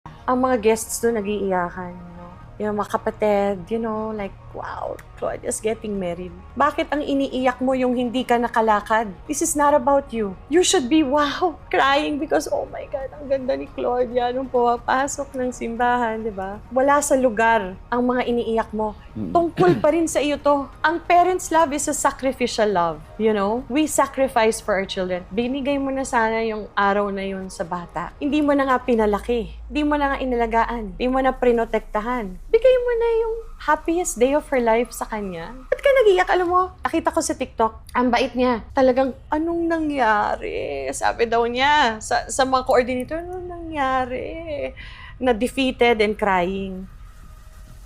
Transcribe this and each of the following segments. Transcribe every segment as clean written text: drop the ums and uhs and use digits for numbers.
Ang mga guests doon nag-iiyakan, yung mga kapatid, like, wow, Claudia's getting married. Bakit ang iniiyak mo yung hindi ka nakalakad? This is not about you. You should be, wow, crying because, oh my God, ang ganda ni Claudia nung pumapasok ng simbahan, di ba? Wala sa lugar ang mga iniiyak mo. Tungkol pa rin sa iyo to. Ang parents' love is a sacrificial love, We sacrifice for our children. Binigay mo na sana yung araw na yun sa bata. Hindi mo na nga pinalaki. Hindi mo na nga inalagaan. Hindi mo na prinotektahan. Bigay mo na yung happiest day of her life sa kanya. Ba't ka nag-iyak? Alam mo, nakita ko sa TikTok, ang bait niya. Talagang, anong nangyari? Sabi daw niya sa mga coordinator, anong nangyari? Na defeated and crying.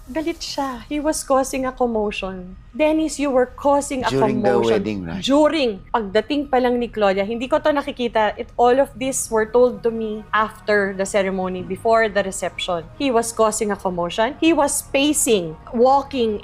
Galit siya. He was causing a commotion. Dennis, you were causing a During commotion. the wedding, right? During. Pagdating pa lang ni Claudia, hindi ko to nakikita. All of this were told to me after the ceremony, before the reception. He was causing a commotion. He was pacing, walking,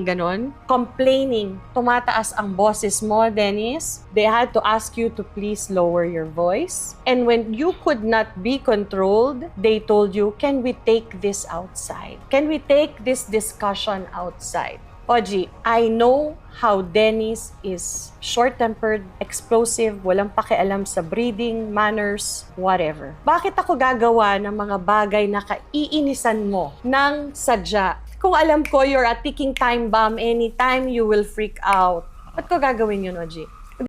ganon, complaining. Tumataas ang boses mo, Dennis. They had to ask you to please lower your voice. And when you could not be controlled, they told you, can we take this outside? Can we take this discussion outside? Oji, I know how Dennis is short-tempered, explosive, walang pakialam sa breeding, manners, whatever. Bakit ako gagawa ng mga bagay na kaiinisan mo ng sadya? Kung alam ko you're a ticking time bomb, anytime you will freak out. Ba't ko gagawin yun, Oji?